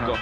go.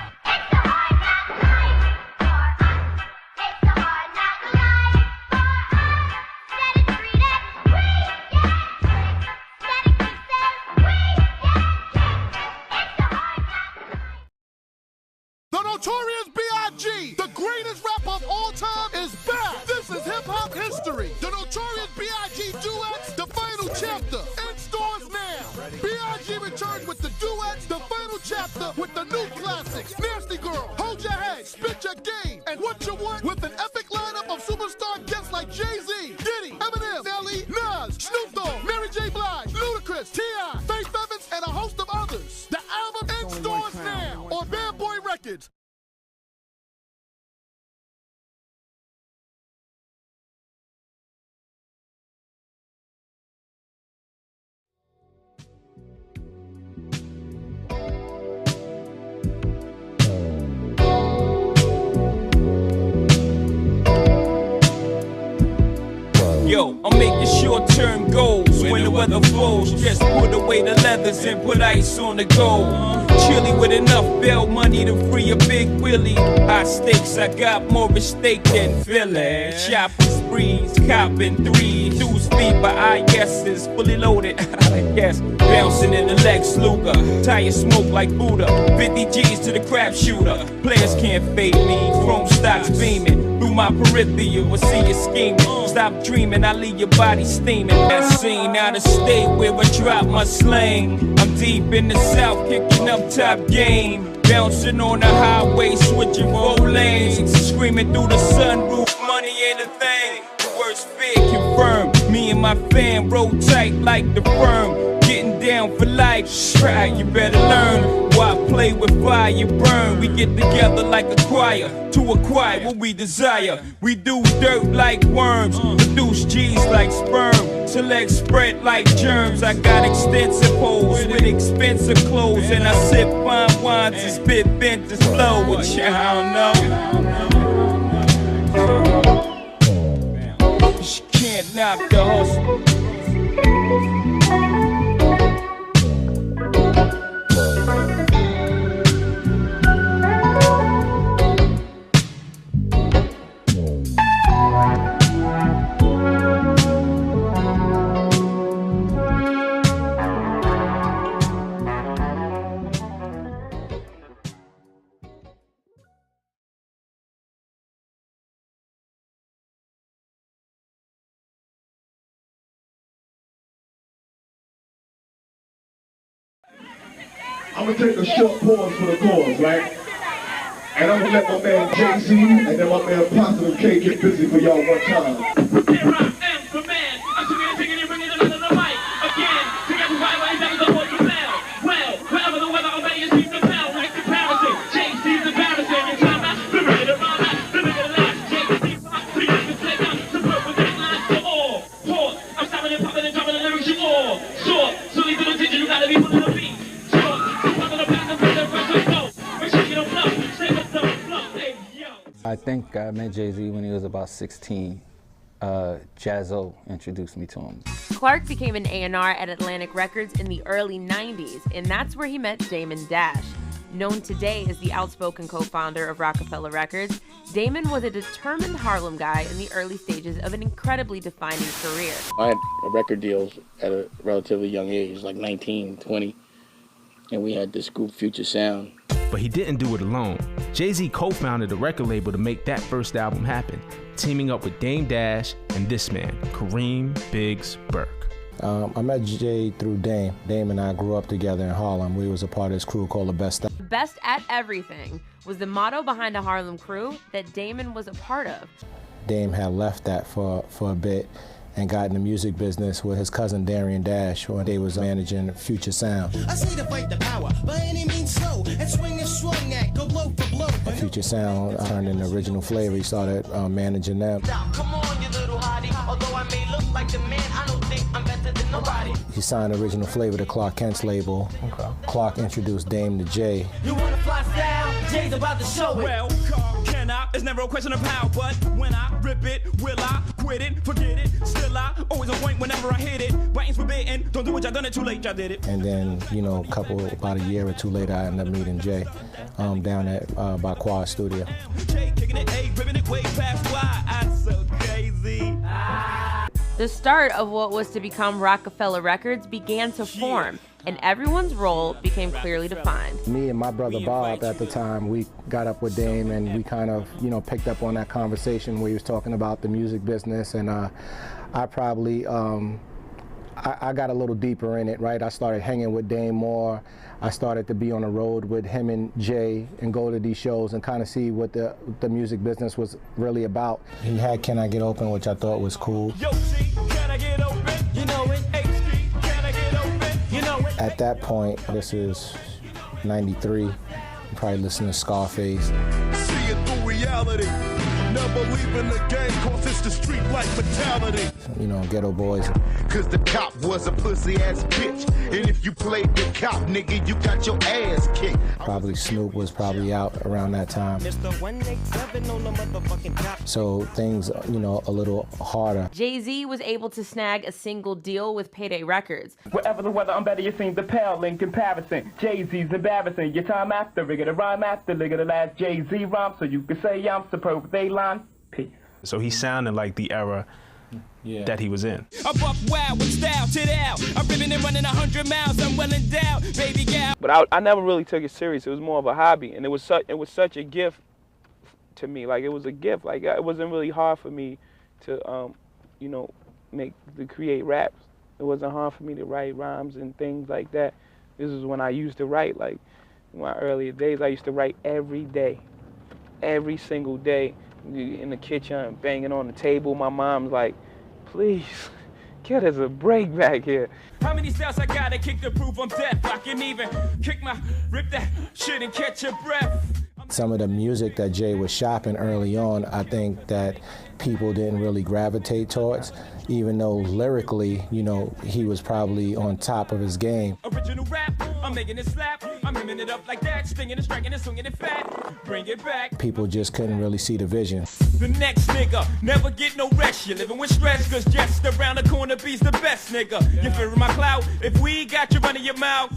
The Notorious B.I.G., the greatest rapper of all time, is back. This is hip-hop history. The Notorious B.I.G. duets, the final chapter, in stores now. B.I.G. returns with the duets, the final chapter, with the new classics. Nasty Girl, Hold Your Head, Spit Your Game, and What You Want, with an epic lineup of superstar guests like Jay-Z, Diddy, Eminem, Nelly, Nas, Snoop Dogg, Mary J. Blige, Ludacris, T.I., Faith Evans, and a host of others. The album in stores now on Bad Boy Records. Yo, I'm making short-term goals when the weather flows. Just put away the leathers and put ice on the gold. Chilly with enough bail money to free a big Willie. High stakes, I got more at stake than Philly. Shopping sprees, copping threes. Dudes feet by IS's, fully loaded. Yes, bouncing in the Lex Luger. Tire smoke like Buddha. 50 G's to the crap shooter. Players can't fade me. Chrome stocks beaming through my peripheral. I see you scheming. Stop dreaming, I leave your body steaming. That scene out of state where I drop my slang. I'm deep in the south, kicking up top game. Bouncing on the highway, switching 4 lanes. Screaming through the sunroof, money ain't a thing. The worst fear confirmed. Me and my fam roll tight like the firm. Getting down for life, try, you better learn. Why play with fire, burn? We get together like a choir to acquire what we desire. We do dirt like worms, produce G's like sperm. Select spread like germs. I got extensive hoes with expensive clothes, and I sip fine wines and spit vintage flow. What y'all know? She can't knock the hustle. I'm gonna take a short pause for the cause, right? And I'm gonna let my man Jay-Z and then my man Positive K get busy for y'all one time. I think I met Jay-Z when he was about 16. Jazzo introduced me to him. Clark became an A&R at Atlantic Records in the early 90s, and that's where he met Damon Dash. Known today as the outspoken co-founder of Roc-A-Fella Records, Damon was a determined Harlem guy in the early stages of an incredibly defining career. I had a record deal at a relatively young age, like 19, 20, and we had this group Future Sound. But he didn't do it alone. Jay-Z co-founded a record label to make that first album happen, teaming up with Dame Dash and this man, Kareem Biggs Burke. I met Jay through Dame. Dame and I grew up together in Harlem. We was a part of this crew called the Best. Best at Everything was the motto behind the Harlem crew that Damon was a part of. Dame had left that for a bit and got in the music business with his cousin Darian Dash when they was managing Future Sound. I say to fight the power by any means slow and swing and swung that go blow for blow. Future Sound turned into Original Flavor. He started managing them. Come on, you little hottie. Although I may look like the man, I don't think I'm better than nobody. He signed Original Flavor to Clark Kent's label. Okay. Clark introduced Dame to Jay. You wanna fly style? Jay's about to show it. Well, can I? It's never a question of how, but when I rip it, will I? quit it, forget it. Still I always a point whenever I hit it. Biting's forbidden, don't do what y'all done it too late, y'all did it. And then, you know, about a year or two later, I ended up meeting Jay down at by Quad Studio. Jay kicking it, A, ripping it way past why I'm so crazy. The start of what was to become Roc-A-Fella Records began to form, and everyone's role became clearly defined. Me and my brother Bob at the time, we got up with Dame and we kind of, you know, picked up on that conversation where he was talking about the music business, and I probably, I got a little deeper in it, right? I started hanging with Dame more. I started to be on the road with him and Jay and go to these shows and kind of see what the music business was really about. He had Can I Get Open, which I thought was cool. Yo, see, can I get open? You know it. HG, can I get open? You know it. At that point, this is 93, I'm probably listening to Scarface. See it through reality. Never leaving the game, cause it's the street life fatality. You know, Ghetto Boys. Cause the cop was a pussy ass bitch. And if you played the cop, nigga, you got your ass kicked. Probably Snoop was probably out around that time. So things, you know, a little harder. Jay-Z was able to snag a single deal with Payday Records. Whatever the weather, I'm better, you seem to pale in comparison. Jay-Z's embarrassing. Your time after, rigger the rhyme after, ligger the last Jay-Z rhyme, so you can say I'm superb. They line. Peace. So he sounded like the era that he was in. I'm up wild with style, tit out. I'm ripping and running 100 miles, I'm well endowed, baby gal. But I never really took it serious. It was more of a hobby, and it was such a gift to me. Like, it was a gift. Like, it wasn't really hard for me to, you know, create raps. It wasn't hard for me to write rhymes and things like that. This is when I used to write. Like, in my earlier days, I used to write every day, every single day. In the kitchen, banging on the table. My mom's like, please, get us a break back here. How many styles I gotta kick to prove I'm deaf? I can even rip that shit and catch your breath. Some of the music that Jay was shopping early on, I think that people didn't really gravitate towards, even though lyrically, you know, he was probably on top of his game. Original rap, I'm making it slap. I'm hemming it up like that, stinging and striking and swinging it fat. Bring it back. People just couldn't really see the vision. The next nigga, never get no rest. You're living with stress, cause just around the corner be's the best nigga. You fearing my clout? If we got you running your mouth,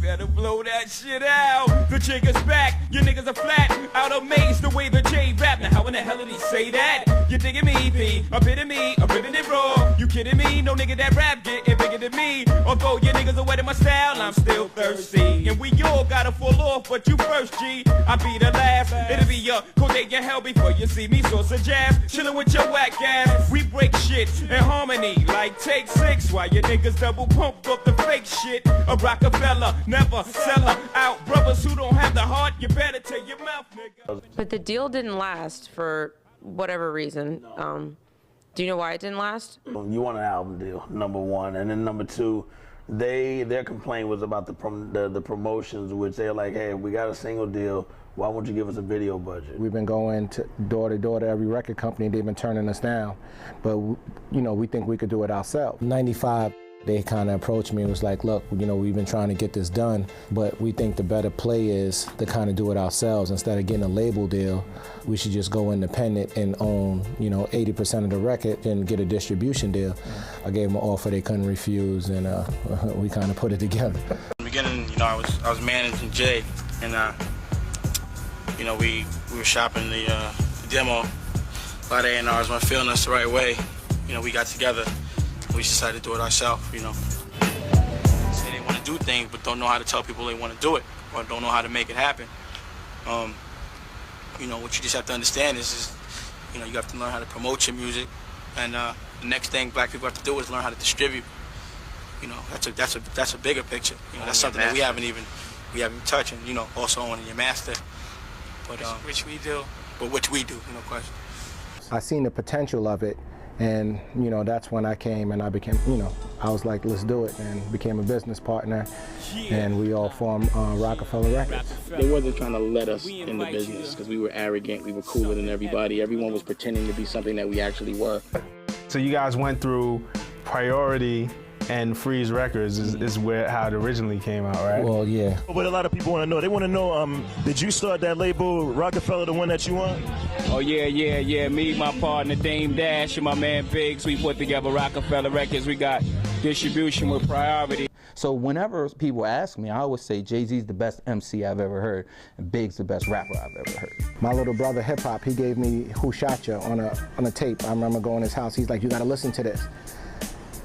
better blow that shit out. The trigger's back, your niggas are flat. Out amazed the way the J rap. Now how in the hell did he say that? You digging me, B, a bit of me, a ribbon it raw. You kidding me? No nigga that rap getting bigger than me. Although your niggas are wetting my style, I'm still thirsty. And we all gotta fall off, but you first, G. I be the last, it'll be your cold day in hell before you see me source a jab. Chillin' with your whack ass. We break shit in harmony like Take 6. While your niggas double pump up the fake shit. A Roc-A-Fella, never sell her out. Brothers who don't have the heart, you better take your mouth, nigga. But the deal didn't last for whatever reason. Do you know why it didn't last? You want an album deal, number one, and then number two, their complaint was about the promotions, which they're like, hey, we got a single deal. Why won't you give us a video budget? We've been going to door to every record company. They've been turning us down, but you know, we think we could do it ourselves. 95. They kind of approached me and was like, look, you know, we've been trying to get this done, but we think the better play is to kind of do it ourselves. Instead of getting a label deal, we should just go independent and own, you know, 80% of the record and get a distribution deal. I gave them an offer they couldn't refuse, and we kind of put it together. In the beginning, you know, I was managing Jay, and you know, we were shopping the demo. A lot of A&Rs weren't feeling us the right way. You know, we got together. We decided to do it ourselves, you know. Say they want to do things, but don't know how to tell people they want to do it, or don't know how to make it happen. You know, what you just have to understand is, you know, you have to learn how to promote your music, and the next thing black people have to do is learn how to distribute. You know, that's a bigger picture. You know, that's something that we haven't touched, and you know, also owning your master. But which we do, no question. I seen the potential of it. And, you know, that's when I came and I became, you know, I was like, let's do it, and became a business partner. And we all formed Roc-A-Fella Records. They wasn't trying to let us in the business because we were arrogant, we were cooler than everybody. Everyone was pretending to be something that we actually were. So you guys went through Priority, and Freeze Records is how it originally came out, right? Well, yeah. What a lot of people want to know, they want to know, did you start that label, Roc-A-Fella, the one that you want? Oh, yeah. Me, my partner, Damon Dash, and my man Biggs, we put together Roc-A-Fella Records. We got distribution with priority. So whenever people ask me, I always say Jay-Z's the best MC I've ever heard, and Big's the best rapper I've ever heard. My little brother, Hip Hop, he gave me Who Shot Ya on a tape. I remember going to his house, he's like, you gotta listen to this.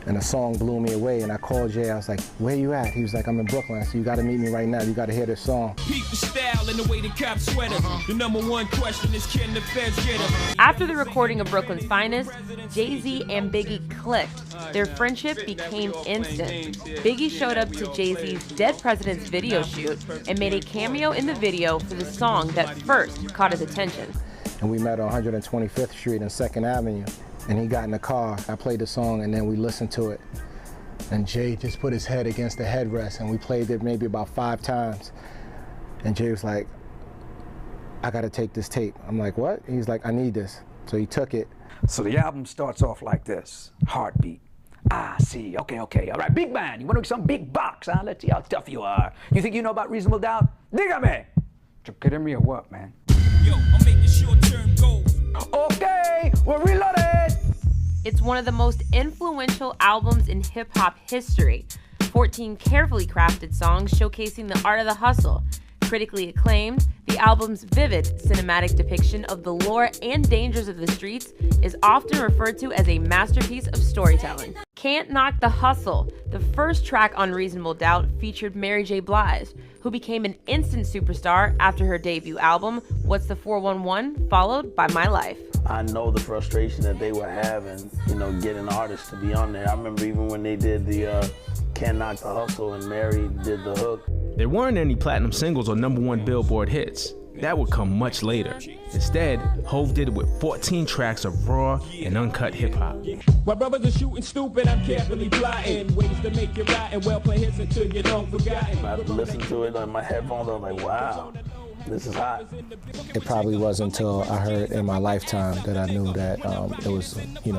And the song blew me away, and I called Jay, I was like, where you at? He was like, I'm in Brooklyn. I said, you gotta meet me right now, you gotta hear this song. Peep the style and the way the cops sweater. The number one question is, can the feds get him? After the recording of Brooklyn's Finest, Jay-Z and Biggie clicked. Their friendship became instant. Biggie showed up to Jay-Z's Dead President's video shoot and made a cameo in the video for the song that first caught his attention. And we met on 125th Street and 2nd Avenue. And he got in the car, I played the song, and then we listened to it. And Jay just put his head against the headrest, and we played it maybe about 5 times. And Jay was like, I gotta take this tape. I'm like, what? He's like, I need this. So he took it. So the album starts off like this, Heartbeat. Ah, see, okay, all right, big man, you wanna make some big box, huh? Let's see how tough you are. You think you know about Reasonable Doubt? Dígame. You kidding me or what, man? Yo, I'm making short-term goals. Okay, we're reloaded. It's one of the most influential albums in hip-hop history. 14 carefully crafted songs showcasing the art of the hustle. Critically acclaimed, the album's vivid cinematic depiction of the lore and dangers of the streets is often referred to as a masterpiece of storytelling. Can't Knock the Hustle, the first track on Reasonable Doubt, featured Mary J. Blige, who became an instant superstar after her debut album, What's the 411, followed by My Life. I know the frustration that they were having, getting artists to be on there. I remember even when they did the Can't Knock the Hustle and Mary did the hook. There weren't any platinum singles or #1 Billboard hits. That would come much later. Instead, Hov did it with 14 tracks of raw and uncut hip-hop. While brothers are shooting stupid, I'm carefully plotting ways to make it right and well play hits until you don't forgotten. I listened to it on my headphones, I was like, wow. This is hot. It probably wasn't until I heard In My Lifetime that I knew that it was, he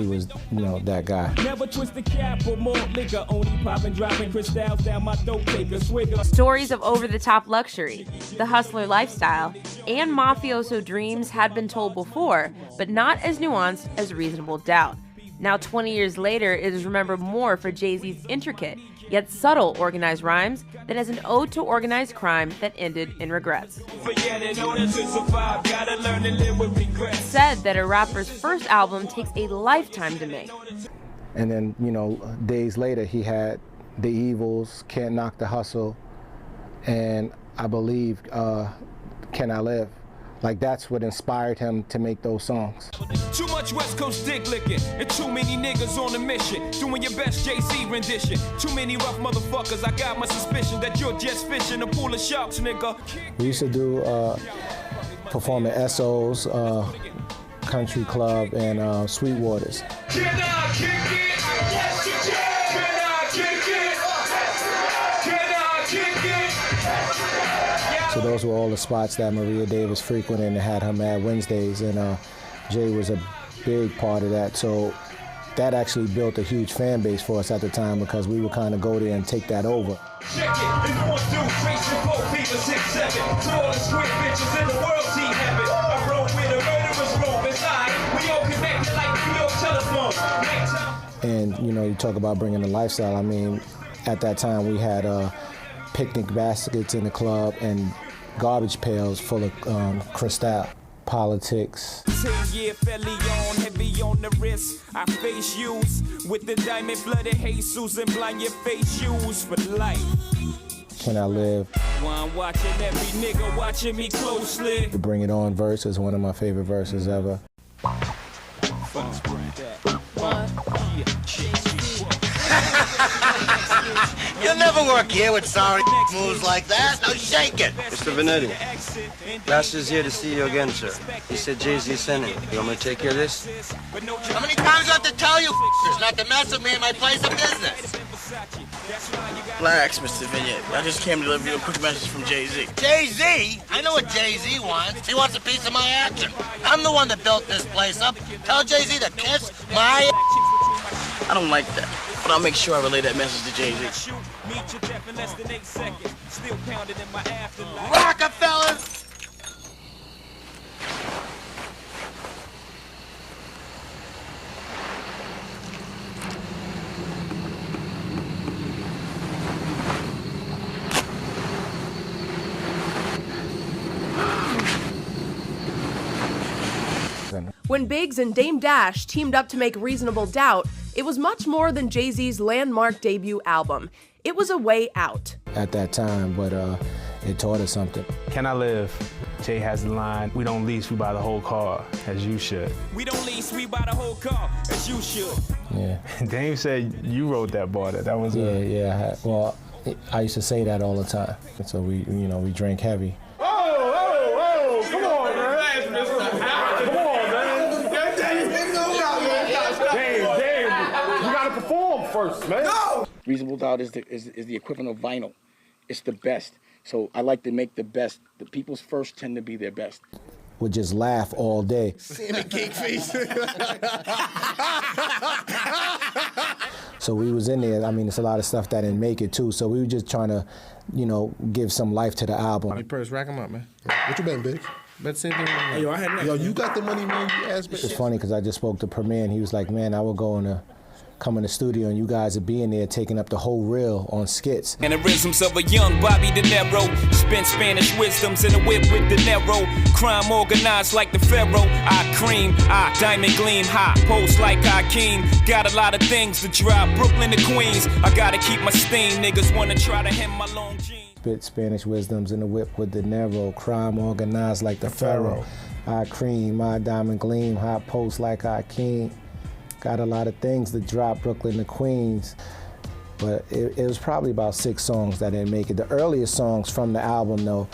was, that guy. Never twist the cap or more liquor, only popping, dropping crystals down my throat, take a swigger. Stories of over-the-top luxury, the hustler lifestyle, and mafioso dreams had been told before, but not as nuanced as Reasonable Doubt. Now, 20 years later, it is remembered more for Jay-Z's intricate, yet subtle organized rhymes than as an ode to organized crime that ended in regrets. Said that a rapper's first album takes a lifetime to make. And then, days later, he had The Evils, Can't Knock the Hustle, and I believe Can I Live. Like, that's what inspired him to make those songs. Too much West Coast dick licking, and too many niggas on a mission, doing your best Jay-Z rendition. Too many rough motherfuckers, I got my suspicion that you're just fishing a pool of sharks, nigga. We used to do, perform at SO's, Country Club, and Sweetwater's. Can I kick it? Yes, you can. Can I kick it? Can I kick it? So those were all the spots that Maria Davis frequented and had her Mad Wednesdays, and Jay was a big part of that. So that actually built a huge fan base for us at the time because we would kind of go there and take that over. Check it, if you want to trace your vote, people 6'7", to all the square bitches in the world, see heaven. I wrote with a murderous rope inside, we all connected like New York telephone. And you talk about bringing the lifestyle. I mean, at that time we had picnic baskets in the club and garbage pails full of Cristal. Politics. 10-year felon, heavy on the wrist. I face use with the diamond flooded Jesus and blind your face shoes for life. Can I Live? One watching every nigga watching me closely. The Bring It On verse is one of my favorite verses ever. You'll never work here with sorry moves like that. No, shake it. Mr. Vanetti, Master's here to see you again, sir. He said Jay-Z sent him. You want me to take care of this? How many times do I have to tell you not to mess with me in my place of business? Relax, Mr. Vignette. I just came to deliver you a quick message from Jay-Z. Jay-Z? I know what Jay-Z wants. He wants a piece of my action. I'm the one that built this place up. Tell Jay-Z to kiss my I don't like that. But I'll make sure I relay that message to Jay-Z. Meet your death in less than 8 seconds. Still pounding in my afterlife. Roc-A-Fellas! When Biggs and Dame Dash teamed up to make Reasonable Doubt, it was much more than Jay-Z's landmark debut album. It was a way out. At that time, but it taught us something. Can I live? Jay has the line, we don't lease, we buy the whole car, as you should. We don't lease, we buy the whole car, as you should. Yeah. Dame said you wrote that bar, that was Yeah. Well, I used to say that all the time. So we drank heavy. Come on, man. Dave, you gotta perform first, man. No! Reasonable Doubt is the equivalent of vinyl. It's the best. So I like to make the best. The people's first tend to be their best. Would just laugh all day. Sammy cake face. So we was in there. I mean, it's a lot of stuff that didn't make it too. So we were just trying to, give some life to the album. Hey, Purse, rack him up, man. What you been, bitch? But same thing. Hey, yo, you got the money, man. You ass bitch. It's funny because I just spoke to Premier and he was like, man, I would come in the studio and you guys would be in there taking up the whole reel on skits. And the rhythms of a young Bobby De Niro. Spent Spanish wisdoms in a whip with De Niro. Crime organized like the Pharaoh. I cream, I diamond gleam, hot post like Hakeem. Got a lot of things to drop, Brooklyn to Queens. I gotta keep my steam, niggas wanna try to hem my long jeans. Spit Spanish wisdoms in the whip with De Niro. Crime organized like the Pharaoh. I cream, I diamond gleam, hot post like Hakeem. Got a lot of things to drop, Brooklyn to Queens. But it was probably about 6 songs that didn't make it. The earliest songs from the album, though,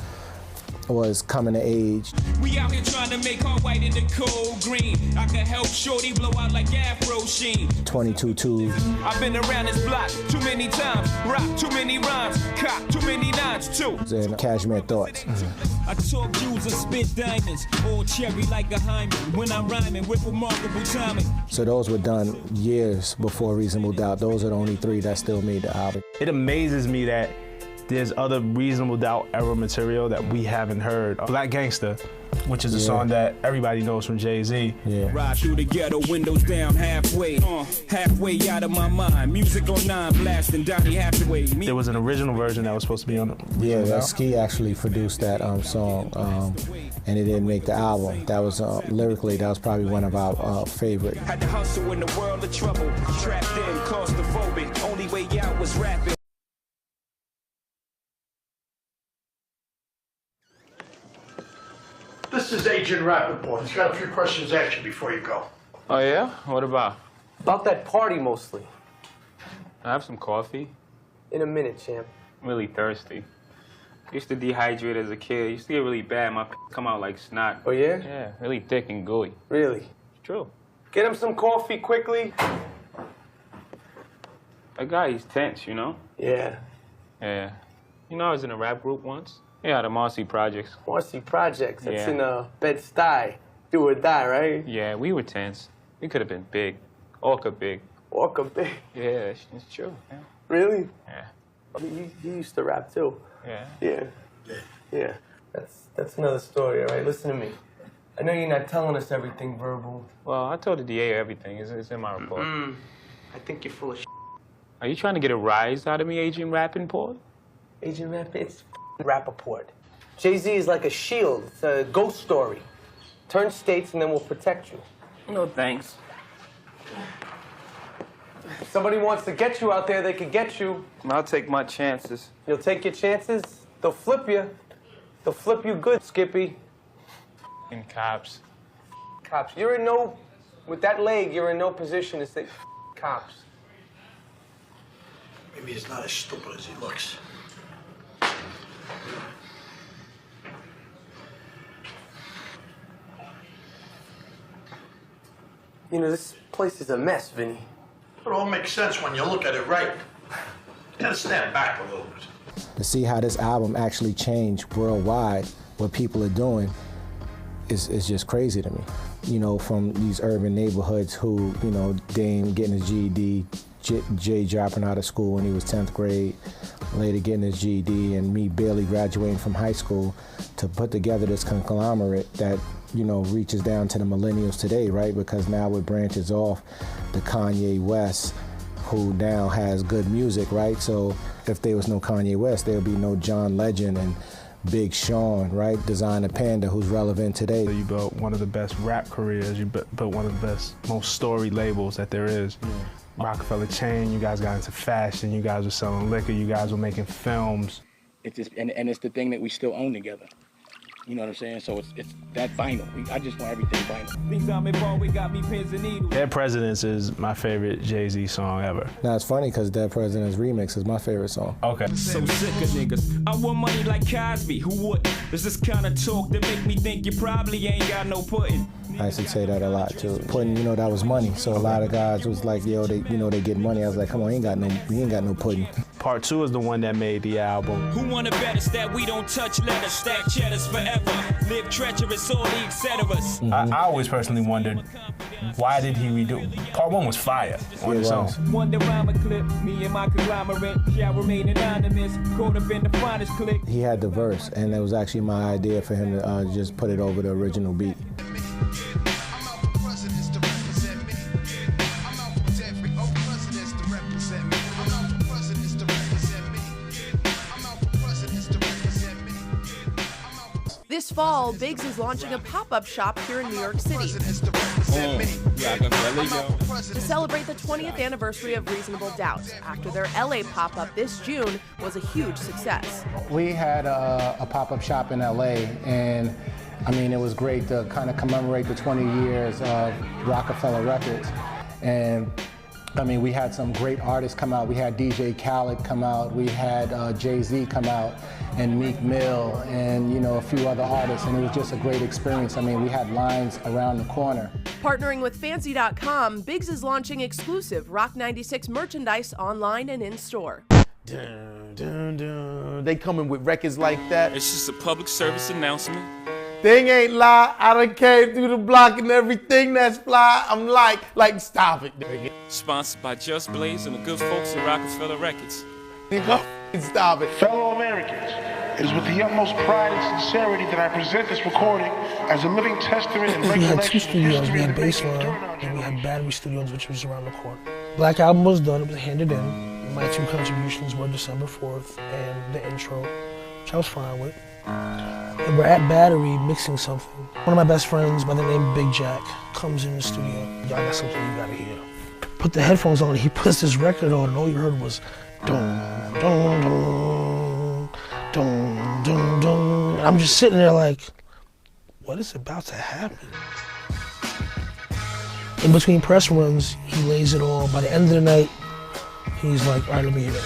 was Coming to Age. We out here trying to make our white in the cold green. I can help shorty blow out like Afro Sheen. 22-2. I've been around this block too many times. Rock too many rhymes. Cop too many nines too. And Cashmere Thoughts. I talk jewels and spit diamonds. All cherry like a hymen. When I'm rhyming with remarkable timing. So those were done years before Reasonable Doubt. Those are the only 3 that still made the album. It amazes me that there's other Reasonable Doubt era material that we haven't heard. Black Gangsta, which is a song that everybody knows from Jay-Z. Yeah. Ride through the ghetto, windows down halfway. Halfway out of my mind. Music on 9, blasting Donny Hathaway. There was an original version that was supposed to be on the Yeah, Ski actually produced that song, and it didn't make the album. That was lyrically, that was probably one of our favorite. Had to hustle in the world of trouble. Trapped in, claustrophobic. Only way out was rapping. This is Agent Rappaport. He's got a few questions to ask you before you go. Oh, yeah? What about? About that party, mostly. I have some coffee. In a minute, champ. I'm really thirsty. I used to dehydrate as a kid. It used to get really bad. My come out like snot. Oh, yeah? Yeah, really thick and gooey. Really? It's true. Get him some coffee quickly. That guy, he's tense, you know? Yeah. Yeah. You know, I was in a rap group once. Yeah, the Marcy Projects. Marcy Projects. That's in Bed-Stuy. Do or die, right? Yeah, we were tense. We could have been big. Orca big. Orca big? Yeah, it's true. Yeah. Really? Yeah. I mean, you used to rap, too. Yeah. Yeah. Yeah. That's another story, all right? Listen to me. I know you're not telling us everything verbal. Well, I told the DA everything. It's in my report. I think you're full of Are you trying to get a rise out of me, Agent Rappaport? Agent Rappaport? It's Rappaport. Jay-Z is like a shield. It's a ghost story. Turn states and then we'll protect you. No, thanks. If somebody wants to get you out there, they could get you. I'll take my chances. You'll take your chances? They'll flip you. They'll flip you good, Skippy. And cops. Cops. With that leg, you're in no position to say cops. Maybe he's not as stupid as he looks. You know, this place is a mess, Vinny. It all makes sense when you look at it right. You gotta stand back a little bit. To see how this album actually changed worldwide, what people are doing, is just crazy to me. You know, from these urban neighborhoods who, Dame getting his GED, Jay dropping out of school when he was 10th grade, later getting his GED, and me barely graduating from high school, to put together this conglomerate that, you know, reaches down to the millennials today, right? Because now it branches off to Kanye West, who now has good music, right? So if there was no Kanye West, there would be no John Legend and Big Sean, right? Designer Panda, who's relevant today. You built one of the best rap careers. You built one of the best, most storied labels that there is. Yeah. Roc-A-Fella Chain, you guys got into fashion, you guys were selling liquor, you guys were making films. It's just, and it's the thing that we still own together. You know what I'm saying? So it's that vinyl. I just want everything vinyl. Dead Presidents is my favorite Jay-Z song ever. Now it's funny because Dead Presidents Remix is my favorite song. Okay. So sick of niggas. I want money like Cosby. Who would? There's this kind of talk that make me think you probably ain't got no pudding. I used to say that a lot too. Pudding, you know, that was money. So a lot of guys was like, yo, they get money. I was like, come on, we ain't got no pudding. Part 2 is the one that made the album. Who wanna bet us that we don't touch letters, stack cheddars forever, live treacherous, all the etceteras. I always personally wondered, why did he redo? Part 1 was fire on the song. One rhyme clip, me and my conglomerate shall remain anonymous, caught up in the finest click. He had the verse, and it was actually my idea for him to just put it over the original beat. This fall, Biggs is launching a pop-up shop here in New York City to celebrate the 20th anniversary of Reasonable Doubt, after their LA pop-up this June was a huge success. We had a pop-up shop in LA, and I mean, it was great to kind of commemorate the 20 years of Roc-A-Fella Records. And I mean, we had some great artists come out. We had DJ Khaled come out. We had Jay-Z come out, and Meek Mill, and, you know, a few other artists. And it was just a great experience. I mean, we had lines around the corner. Partnering with Fancy.com, Biggs is launching exclusive Rock 96 merchandise online and in-store. Dun, dun, dun. They coming with records like that. It's just a public service announcement. Thing ain't lie, I done came through the block and everything that's fly, I'm like, stop it, nigga. Sponsored by Just Blaze and the good folks at Roc-A-Fella Records. Nigga, stop it. Fellow Americans, it is with the utmost pride and sincerity that I present this recording as a living testament and we had 2 recollection of studios. We history had and the making of Baseline, and we had Battery Studios, which was around the corner. Black Album was done, it was handed in. My 2 contributions were December 4th and the intro, which I was fine with. And we're at Battery mixing something. One of my best friends by the name of Big Jack comes in the studio. Y'all got something you gotta hear. Put the headphones on, he puts this record on, and all you heard was dun, dun, dun, dun, dun, dun. I'm just sitting there like, what is about to happen? In between press runs, he lays it on. By the end of the night, he's like, all right, let me hear it.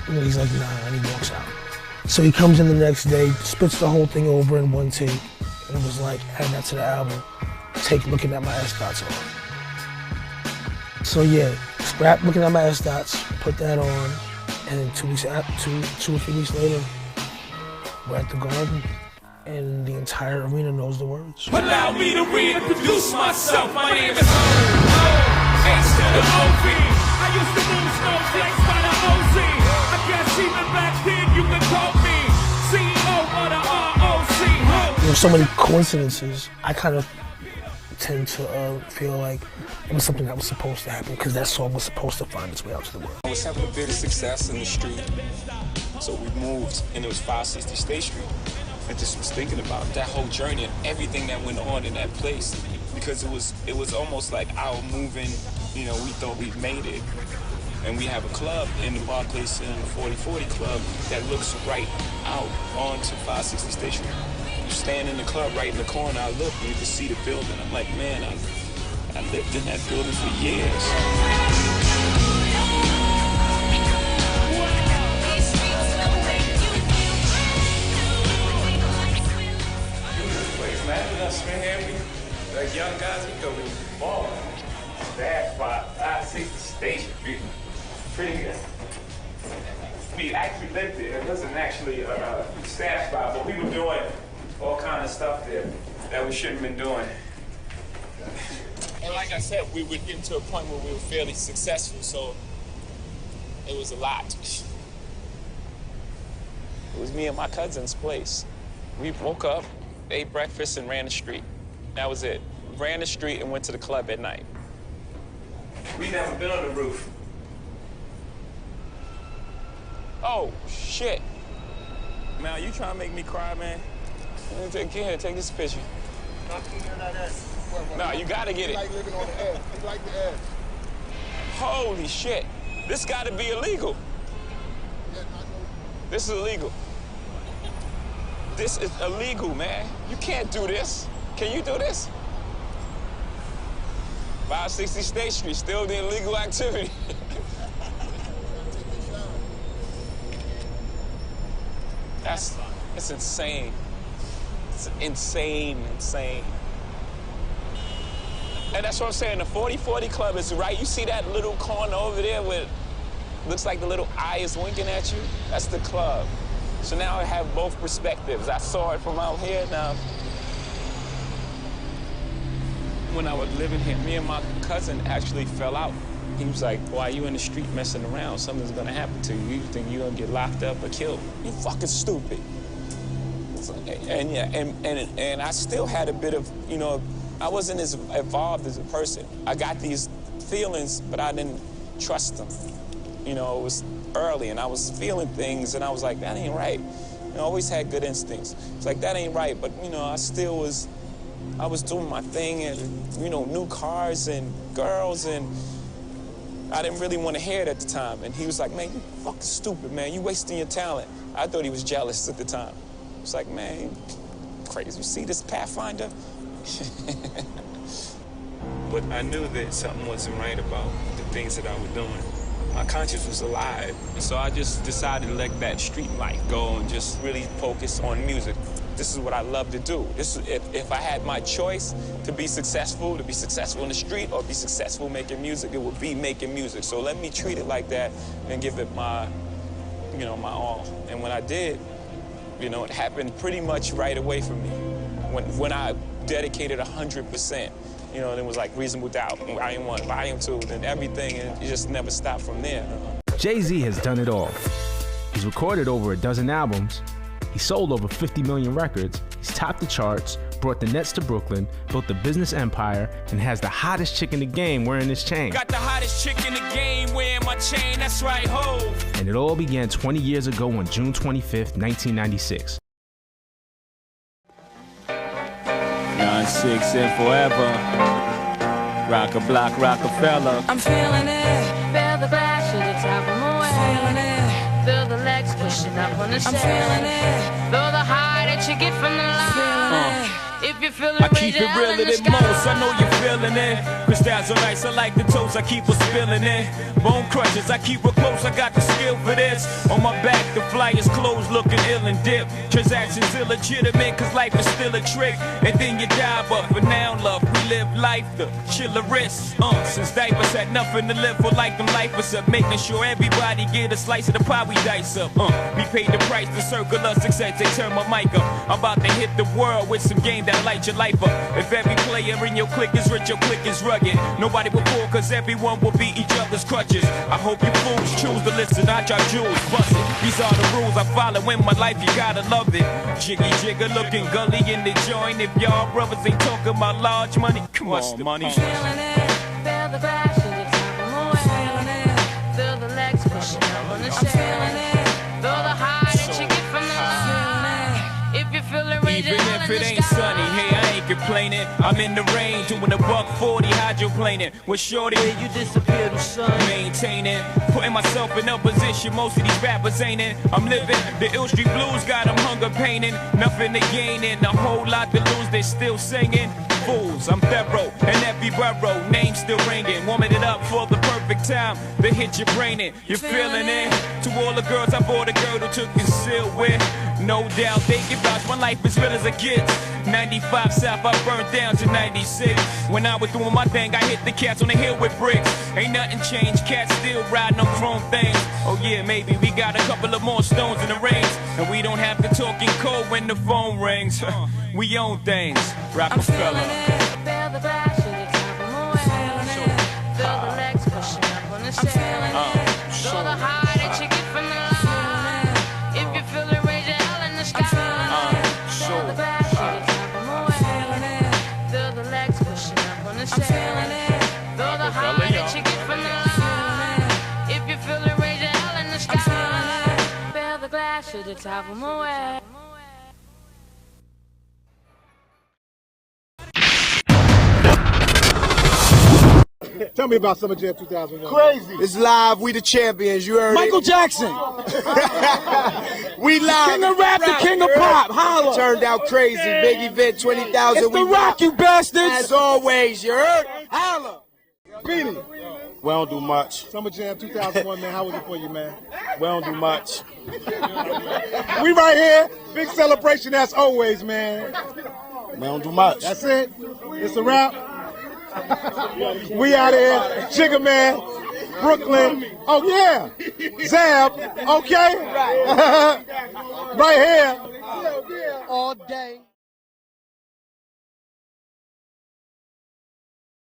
And then he's like, nah, and he walks out. So he comes in the next day, spits the whole thing over in one take, and it was like, add that to the album, take looking at my S-Dots on. So yeah, scrap looking at my S-Dots, put that on, and then 2 or 3 weeks later, we're at the Garden, and the entire arena knows the words. Allow me to reintroduce myself. My name is H to the OV. I used to move snowflakes by the OZ. I guess even back then you could call me CEO of the ROC. There were so many coincidences. I kind of tend to feel like it was something that was supposed to happen because that song was supposed to find its way out to the world. I was having a bit of success in the street, so we moved, and it was 560 State Street. I just was thinking about that whole journey and everything that went on in that place, because it was almost like our moving, you know, we thought we made it. And we have a club in the Barclays in the 4040 Club that looks right out onto 560 State Street. You stand in the club right in the corner, I look and you can see the building. I'm like, man, I lived in that building for years. Imagine us, man, like young guys, we go to the ball. That spot, 560 State Street. Pretty good. We actually lived there. It wasn't actually a staff spot, but we were doing all kind of stuff there that we shouldn't have been doing. And like like I said, we were getting to a point where we were fairly successful, so it was a lot. It was me and my cousin's place. We woke up, ate breakfast, and ran the street. That was it. Ran the street and went to the club at night. We never been on the roof. Oh, shit. Man, you trying to make me cry, man? Get here, take this picture. No, you gotta get it. Like living on the edge. He like the edge. Holy shit. This gotta be illegal. This is illegal. This is illegal, man. You can't do this. Can you do this? 560 State Street, still the illegal activity. It's insane. It's insane. And that's what I'm saying, the 4040 Club is right. You see that little corner over there with, looks like the little eye is winking at you? That's the club. So now I have both perspectives. I saw it from out here now. When I was living here, me and my cousin actually fell out. He was like, why are you in the street messing around? Something's gonna happen to you. You think you're gonna get locked up or killed? You fucking stupid. And yeah, and I still had a bit of, you know, I wasn't as evolved as a person. I got these feelings, but I didn't trust them. You know, it was early, and I was feeling things, and I was like, that ain't right. You know, I always had good instincts. It's like, that ain't right, but, you know, I was doing my thing, and, you know, new cars and girls, and I didn't really want to hear it at the time. And he was like, man, you fucking stupid, man. You wasting your talent. I thought he was jealous at the time. It's like, man, crazy. You see this Pathfinder? But I knew that something wasn't right about the things that I was doing. My conscience was alive. So I just decided to let that street life go and just really focus on music. This is what I love to do. If I had my choice to be successful in the street or be successful making music, it would be making music. So let me treat it like that and give it my, you know, my all. And when I did, you know, it happened pretty much right away for me. When I dedicated 100%, you know, it was like Reasonable Doubt, Volume 1, Volume 2, then everything, and it just never stopped from there. Jay-Z has done it all. He's recorded over a dozen albums. He sold over 50 million records. He's topped the charts, brought the Nets to Brooklyn, built a business empire, and has the hottest chick in the game wearing his chain. Got the hottest chick in the game wearing my chain, that's right, ho. And it all began 20 years ago on June 25th, 1996. 9-6 and forever. Roc-A-Fella. I'm feeling it. Feel the clash at the top of my way. Feeling it. Feel the legs pushing up on the stage. I'm feeling it. Feel the high that you get from the line. If you feel it, I keep it realer than most, I know you're feeling it. Crystals are nice, I like the toast, I keep her spilling it. Bone crushes, I keep her close, I got the skill for this. On my back, the flyers closed, looking ill and dip. Transactions illegitimate, cause life is still a trick. And then you die, but for now, love, we live life, the chillerist. Since diapers had nothing to live for, like them lifers up. Making sure everybody get a slice of the pie we dice up. We paid the price to circle us success, they turn my mic up. I'm about to hit the world with some game that light your life up. If every player in your clique is rich, your clique is rugged. Nobody will fall, cause everyone will be each other's crutches. I hope you fools choose to listen, I drop jewels, bust it. These are the rules I follow in my life, you gotta love it. Jiggy jigger looking gully in the joint. If y'all brothers ain't talking about large money, come on, money. I'm feeling it, feel the clash at the top of my way. Feeling it, feel the legs pushing up on the stage. I'm feeling it, feel the high that you get from the line. If you feel it, even if it ain't sunny, hey, I ain't complaining. I'm in the rain, doing a $140 hydroplaning. With shorty, you disappear the sun. Maintaining, putting myself in a position most of these rappers ain't in. I'm living the Ill Street Blues, got them hunger painting. Nothing to gain and a whole lot to lose, they still singing. Fools, I'm thorough, and every borough, name still ringing. Warming it up for the perfect time to hit your brain in. You're feeling it. To all the girls I bought a girl who took concealed with. No doubt they can vouch, my life as real as it gets. 95 South, I burned down to 96. When I was doing my thing, I hit the cats on the hill with bricks. Ain't nothing changed, cats still riding on chrome things. Oh yeah, maybe we got a couple of more stones in the rings. And we don't have to talk in code when the phone rings. We own things, Roc-A-Fella. Feel the clash at the top of my way. the top of my way. Tell me about Summer Jam 2001. Crazy. It's live. We the champions. You heard Michael it. Jackson. We live. King of rap, the king of pop. Holla. Turned out crazy. Big event, 20,000. It's the Rock, you bastards. As always, you heard? Holla. Beanie. We don't do much. Summer Jam 2001, man. How was it for you, man? We don't do much. We right here. Big celebration as always, man. We don't do much. That's it. It's a wrap. We out here. Jigger Man. Brooklyn. Oh, yeah. Zab. Okay. Right here. All day.